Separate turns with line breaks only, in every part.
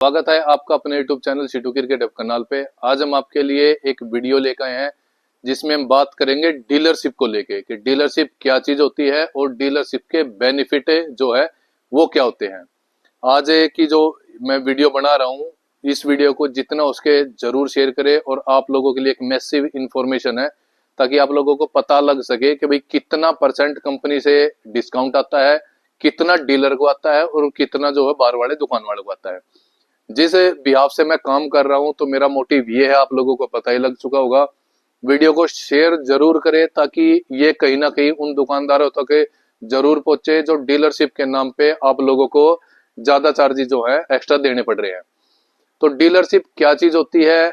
स्वागत है आपका अपने YouTube चैनल सीटू क्रिकेट कनाल पे। आज हम आपके लिए एक वीडियो लेकर आए हैं जिसमें हम बात करेंगे डीलरशिप को लेके कि डीलरशिप क्या चीज होती है और डीलरशिप के बेनिफिट जो है वो क्या होते हैं। आज की जो मैं वीडियो बना रहा हूँ, इस वीडियो को जितना उसके जरूर शेयर करें और आप लोगों के लिए एक मैसिव इंफॉर्मेशन है ताकि आप लोगों को पता लग सके कि भाई कितना परसेंट कंपनी से डिस्काउंट आता है, कितना डीलर को आता है और कितना जो है बार वाले दुकान वाले को आता है। जिस बिहाफ से मैं काम कर रहा हूं तो मेरा मोटिव ये है, आप लोगों को पता ही लग चुका होगा। वीडियो को शेयर जरूर करें ताकि ये कहीं ना कहीं उन दुकानदारों तक जरूर पहुंचे जो डीलरशिप के नाम पे आप लोगों को ज्यादा चार्जेस जो है एक्स्ट्रा देने पड़ रहे हैं। तो डीलरशिप क्या चीज होती है,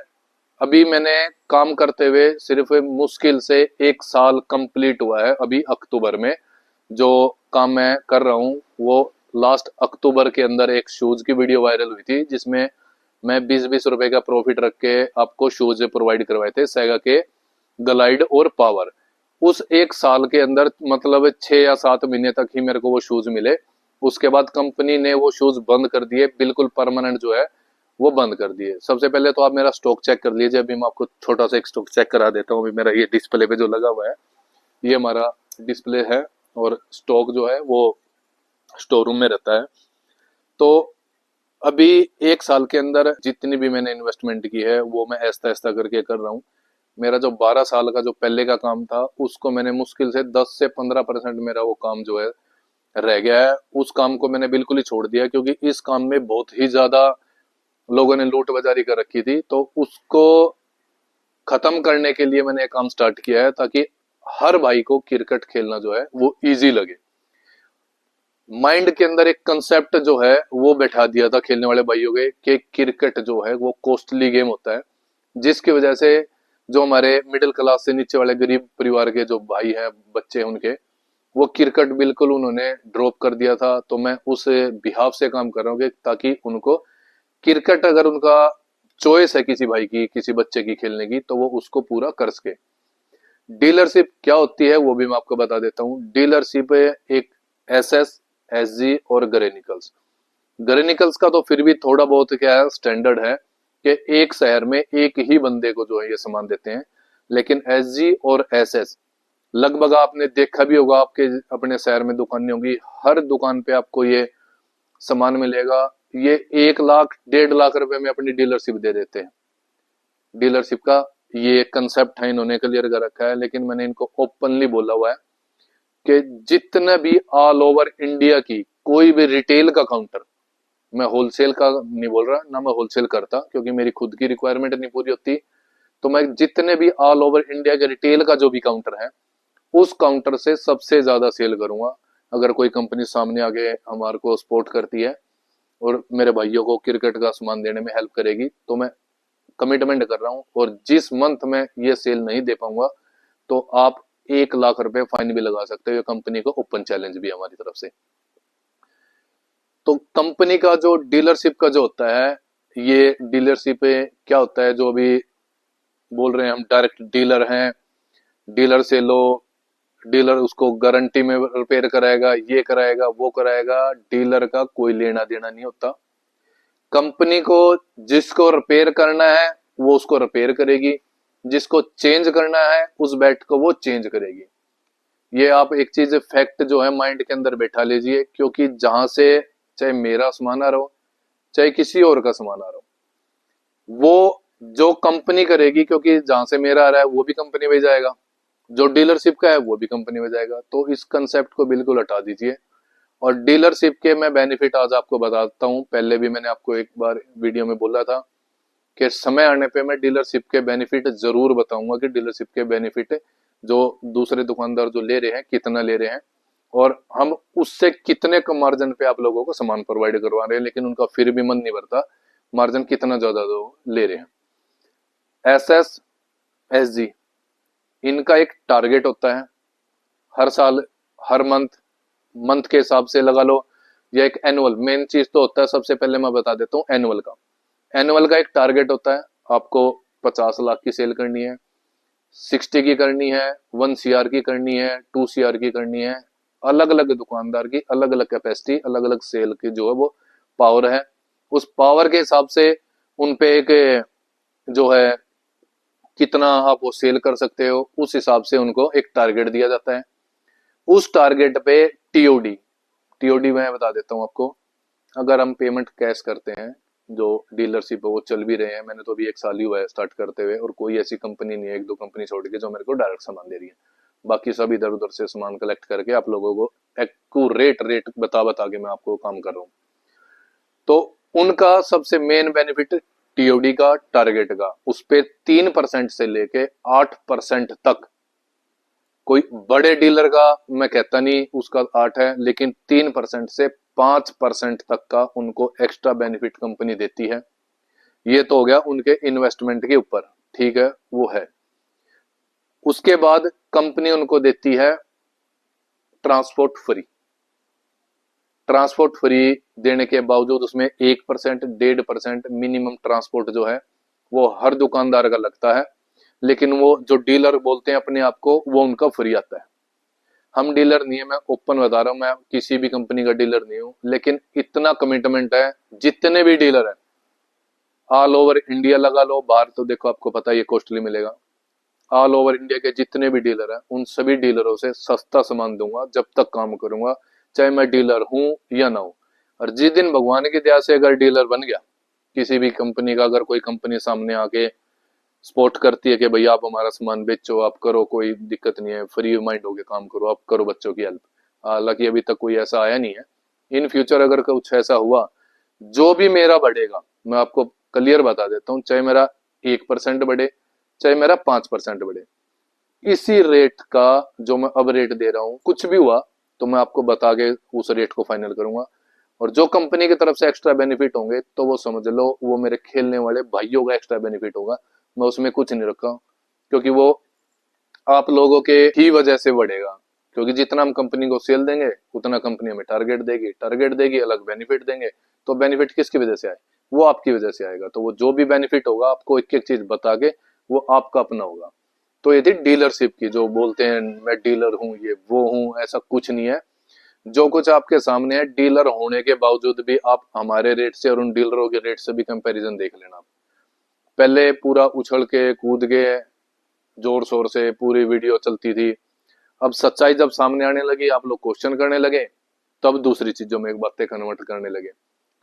अभी मैंने काम करते हुए सिर्फ मुश्किल से 1 साल कंप्लीट हुआ है। अभी अक्टूबर में जो काम मैं कर रहा हूँ वो लास्ट अक्टूबर के अंदर एक शूज की वीडियो वायरल हुई थी जिसमें मैं 20-20 रुपए का प्रॉफिट रख के आपको शूज प्रोवाइड करवाए थे सेगा के ग्लाइड और पावर। उस 1 साल के अंदर मतलब 6 या 7 महीने तक ही मेरे को वो शूज मिले। उसके बाद कंपनी ने वो शूज बंद कर दिए, बिल्कुल परमानेंट जो है वो बंद कर दिए। सबसे पहले तो आप मेरा स्टॉक चेक कर लीजिए। अभी मैं आपको छोटा सा एक स्टॉक चेक करा देता हूँ। अभी मेरा ये डिस्प्ले पे जो लगा हुआ है ये हमारा डिस्प्ले है और स्टॉक जो है वो स्टोर रूम में रहता है। तो अभी 1 साल के अंदर जितनी भी मैंने इन्वेस्टमेंट की है वो मैं ऐसा ऐसा करके कर रहा हूँ। मेरा जो 12 साल का जो पहले का काम था उसको मैंने मुश्किल से 10 से 15% मेरा वो काम जो है रह गया है। उस काम को मैंने बिल्कुल ही छोड़ दिया क्योंकि इस काम में बहुत ही ज्यादा लोगों ने लूट बाजारी कर रखी थी। तो उसको खत्म करने के लिए मैंने एक काम स्टार्ट किया है ताकि हर भाई को क्रिकेट खेलना जो है वो इजी लगे। माइंड के अंदर एक कंसेप्ट जो है वो बैठा दिया था खेलने वाले भाइयों के कि क्रिकेट जो है वो कॉस्टली गेम होता है, जिसकी वजह से जो हमारे मिडिल क्लास से नीचे वाले गरीब परिवार के जो भाई हैं, बच्चे हैं उनके, वो क्रिकेट बिल्कुल उन्होंने ड्रॉप कर दिया था। तो मैं उस बिहाफ से काम कर रहा हूँ कि ताकि उनको क्रिकेट अगर उनका चॉइस है किसी भाई की, किसी बच्चे की खेलने की, तो वो उसको पूरा कर सके। डीलरशिप क्या होती है वो भी मैं आपको बता देता हूँ। डीलरशिप एक एसएस, एसजी और ग्रेनिकल्स। ग्रेनिकल्स का तो फिर भी थोड़ा बहुत क्या है स्टैंडर्ड है कि एक शहर में एक ही बंदे को जो है ये सामान देते हैं। लेकिन एसजी और एसएस लगभग आपने देखा भी होगा, आपके अपने शहर में दुकानें होंगी, हर दुकान पे आपको ये सामान मिलेगा। ये 1 लाख 1.5 लाख रुपए में अपनी डीलरशिप दे देते हैं। डीलरशिप का ये कंसेप्ट है, इन्होंने क्लियर कर रखा है। लेकिन मैंने इनको ओपनली बोला हुआ है कि जितने भी ऑल ओवर इंडिया की कोई भी रिटेल का काउंटर, मैं होलसेल का नहीं बोल रहा ना, मैं होलसेल करता क्योंकि मेरी खुद की रिक्वायरमेंट नहीं पूरी होती। तो मैं जितने भी ऑल ओवर इंडिया के रिटेल का जो भी काउंटर है उस काउंटर से सबसे ज्यादा सेल करूंगा। अगर कोई कंपनी सामने आगे हमारे को सपोर्ट करती है और मेरे भाइयों को क्रिकेट का सामान देने में हेल्प करेगी तो मैं कमिटमेंट कर रहा हूं, और जिस मंथ में ये सेल नहीं दे पाऊंगा तो आप 1 लाख रुपए फाइन भी लगा सकते हो। ये कंपनी को ओपन चैलेंज भी है हमारी तरफ से। तो कंपनी का जो डीलरशिप का जो होता है, ये डीलरशिप क्या होता है, जो अभी बोल रहे हैं हम डायरेक्ट डीलर हैं, डीलर से लो, डीलर उसको गारंटी में रिपेयर कराएगा, ये कराएगा वो कराएगा। डीलर का कोई लेना देना नहीं होता। कंपनी को जिसको रिपेयर करना है वो उसको रिपेयर करेगी, जिसको चेंज करना है उस बैट को वो चेंज करेगी। ये आप एक चीज फैक्ट जो है माइंड के अंदर बैठा लीजिए, क्योंकि जहां से चाहे मेरा सामान आ रहा हो चाहे किसी और का सामान आ रहा हो, वो जो कंपनी करेगी, क्योंकि जहां से मेरा आ रहा है वो भी कंपनी में जाएगा, जो डीलरशिप का है वो भी कंपनी में जाएगा। तो इस कंसेप्ट को बिल्कुल हटा दीजिए। और डीलरशिप के मैं बेनिफिट आज आपको बताता हूं। पहले भी मैंने आपको एक बार वीडियो में बोला था कि समय आने पे मैं डीलरशिप के बेनिफिट जरूर बताऊंगा कि डीलरशिप के बेनिफिट जो दूसरे दुकानदार जो ले रहे हैं कितना ले रहे हैं और हम उससे कितने कम मार्जिन पे आप लोगों को सामान प्रोवाइड करवा रहे हैं, लेकिन उनका फिर भी मन नहीं भरता, मार्जिन कितना ज्यादा ले रहे हैं। एसएस, एसजी, इनका एक टारगेट होता है हर साल, हर मंथ, मंथ के हिसाब से लगा लो, या एक एनुअल मेन चीज तो होता है। सबसे पहले मैं बता देता हूँ एनुअल का। एनुअल का एक टारगेट होता है, आपको 50 लाख की सेल करनी है, 60 की करनी है, 1 CR की करनी है, 2 CR की करनी है। अलग अलग दुकानदार की अलग अलग कैपेसिटी, अलग अलग सेल की जो है वो पावर है। उस पावर के हिसाब से उन पे एक जो है कितना आप वो सेल कर सकते हो, उस हिसाब से उनको एक टारगेट दिया जाता है। उस टारगेट पे टीओडी, टीओडी मैं बता देता हूं आपको। अगर हम पेमेंट कैश करते हैं, जो डीलरशिप है वो चल भी रहे हैं, मैंने तो अभी 1 साल ही हुआ है स्टार्ट करते हुए, और कोई ऐसी कंपनी नहीं है, 1-2 कंपनी छोड़ के, जो मेरे को डायरेक्ट सामान दे रही है। बाकी सब इधर उधर से सामान कलेक्ट करके आप लोगों को एक्यूरेट रेट बता बता के मैं आपको काम कर रहा हूँ। तो उनका सबसे मेन बेनिफिट टीओडी का, टारगेट का, उस पे 3% से लेके 8% तक। कोई बड़े डीलर का मैं कहता नहीं उसका 8 है, लेकिन 3% से 5% तक का उनको एक्स्ट्रा बेनिफिट कंपनी देती है। ये तो हो गया उनके इन्वेस्टमेंट के ऊपर, ठीक है, वो है। उसके बाद कंपनी उनको देती है ट्रांसपोर्ट फ्री। ट्रांसपोर्ट फ्री देने के बावजूद उसमें 1%, 1.5% मिनिमम ट्रांसपोर्ट जो है वो हर दुकानदार का लगता है, लेकिन वो जो डीलर बोलते हैं अपने आप को, वो उनका फ्री आता है। हम डीलर नहीं है, मैं ओपन बता रहा हूं, मैं किसी भी कंपनी का डीलर नहीं हूं, लेकिन इतना कमिटमेंट है, जितने भी डीलर है ऑल ओवर इंडिया लगा लो, बाहर तो देखो आपको पता है ये कॉस्टली मिलेगा, ऑल ओवर इंडिया के जितने भी डीलर हैं उन सभी डीलरों से सस्ता सामान दूंगा जब तक काम करूंगा, चाहे मैं डीलर हूं या ना हूं। और जिस दिन भगवान की दया से अगर डीलर बन गया किसी भी कंपनी का, अगर कोई कंपनी सामने आके सपोर्ट करती है कि भैया आप हमारा सामान बेचो, आप करो, कोई दिक्कत नहीं है, फ्री माइंड होके काम करो, आप करो बच्चों की हेल्प, हालांकि अभी तक कोई ऐसा आया नहीं है। इन फ्यूचर अगर कुछ ऐसा हुआ, जो भी मेरा बढ़ेगा, मैं आपको क्लियर बता देता हूँ, चाहे मेरा 1% बढ़े, चाहे मेरा 5% बढ़े, इसी रेट का जो मैं अब रेट दे रहा हूं, कुछ भी हुआ तो मैं आपको बता के उस रेट को फाइनल करूंगा। और जो कंपनी की तरफ से एक्स्ट्रा बेनिफिट होंगे तो वो समझ लो वो मेरे खेलने वाले भाइयों का एक्स्ट्रा बेनिफिट होगा, मैं उसमें कुछ नहीं रखा, क्योंकि वो आप लोगों के ही वजह से बढ़ेगा। क्योंकि जितना हम कंपनी को सेल देंगे उतना कंपनी हमें टारगेट देगी, टारगेट देगी अलग बेनिफिट देंगे, तो बेनिफिट किसकी वजह से आए, वो आपकी वजह से आएगा। तो वो जो भी बेनिफिट होगा आपको एक एक चीज बता के वो आपका अपना होगा। तो ये थी डीलरशिप की, जो बोलते हैं मैं डीलर हूं, ये वो हूं, ऐसा कुछ नहीं है। जो कुछ आपके सामने है, डीलर होने के बावजूद भी आप हमारे रेट से और उन डीलरों के रेट से भी कंपैरिजन देख लेना। पहले पूरा उछल के कूद के जोर शोर से पूरी वीडियो चलती थी, अब सच्चाई जब सामने आने लगी, आप लोग क्वेश्चन करने लगे, तब दूसरी चीजों में एक बातें कन्वर्ट करने लगे।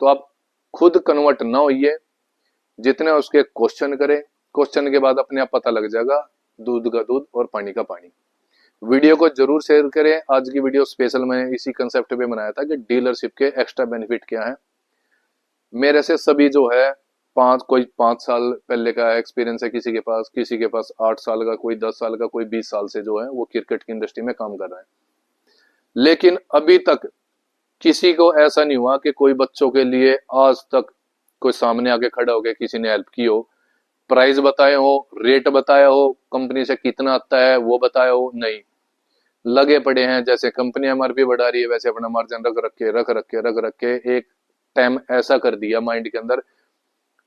तो आप खुद कन्वर्ट ना होइए, जितने उसके क्वेश्चन करें, क्वेश्चन के बाद अपने आप पता लग जाएगा, दूध का दूध और पानी का पानी। वीडियो को जरूर शेयर करें। आज की वीडियो स्पेशल मैंने इसी कंसेप्ट पे बनाया था कि डीलरशिप के एक्स्ट्रा बेनिफिट क्या है। मेरे से सभी जो है कोई 5 साल पहले का एक्सपीरियंस है किसी के पास 8 साल का, कोई 10 साल का, कोई 20 साल से जो है वो क्रिकेट की इंडस्ट्री में काम कर रहा है। लेकिन अभी तक किसी को ऐसा नहीं हुआ कि कोई बच्चों के लिए आज तक कोई सामने आके खड़ा हो गया, किसी ने हेल्प की हो, प्राइस बताए हो, रेट बताया हो, कंपनी से कितना आता है वो बताया हो, नहीं, लगे पड़े हैं। जैसे कंपनी एमआरपी बढ़ा रही है वैसे अपना मार्जिन रख रख के एक टाइम ऐसा कर दिया माइंड के अंदर।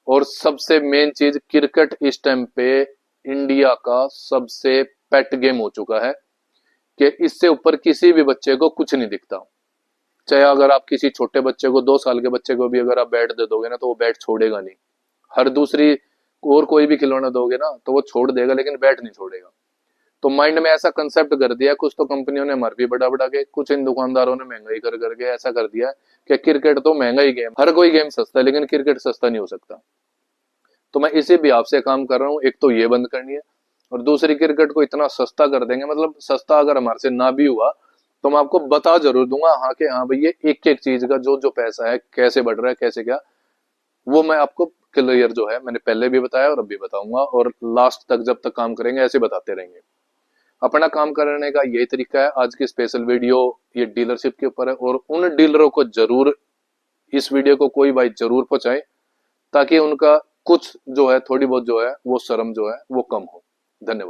और सबसे मेन चीज, क्रिकेट इस टाइम पे इंडिया का सबसे पेट गेम हो चुका है कि इससे ऊपर किसी भी बच्चे को कुछ नहीं दिखता। चाहे अगर आप किसी छोटे बच्चे को, 2 साल के बच्चे को भी अगर आप बैट दे दोगे ना, तो वो बैट छोड़ेगा नहीं। हर दूसरी और कोई भी खिलौना दोगे ना तो वो छोड़ देगा, लेकिन बैट नहीं छोड़ेगा। तो माइंड में ऐसा कंसेप्ट कर दिया, कुछ तो कंपनियों ने एमआरपी बढ़ा बढ़ा के, कुछ इन दुकानदारों ने महंगाई कर करके ऐसा कर दिया कि क्रिकेट तो महंगा ही गेम, हर कोई गेम सस्ता है, लेकिन क्रिकेट सस्ता नहीं हो सकता। तो मैं इसी भी आपसे काम कर रहा हूँ, एक तो ये बंद करनी है, और दूसरी क्रिकेट को इतना सस्ता कर देंगे, मतलब सस्ता अगर हमारे से ना भी हुआ तो मैं आपको बता जरूर दूंगा, हाँ कि हाँ भैया एक एक चीज का जो जो पैसा है कैसे बढ़ रहा है, कैसे क्या, वो मैं आपको क्लियर जो है मैंने पहले भी बताया और अब भी बताऊंगा, और लास्ट तक जब तक काम करेंगे ऐसे बताते रहेंगे। अपना काम करने का यही तरीका है। आज की स्पेशल वीडियो ये डीलरशिप के ऊपर है, और उन डीलरों को जरूर इस वीडियो को कोई भाई जरूर पहुंचाए, ताकि उनका कुछ जो है, थोड़ी बहुत जो है वो शर्म जो है वो कम हो। धन्यवाद।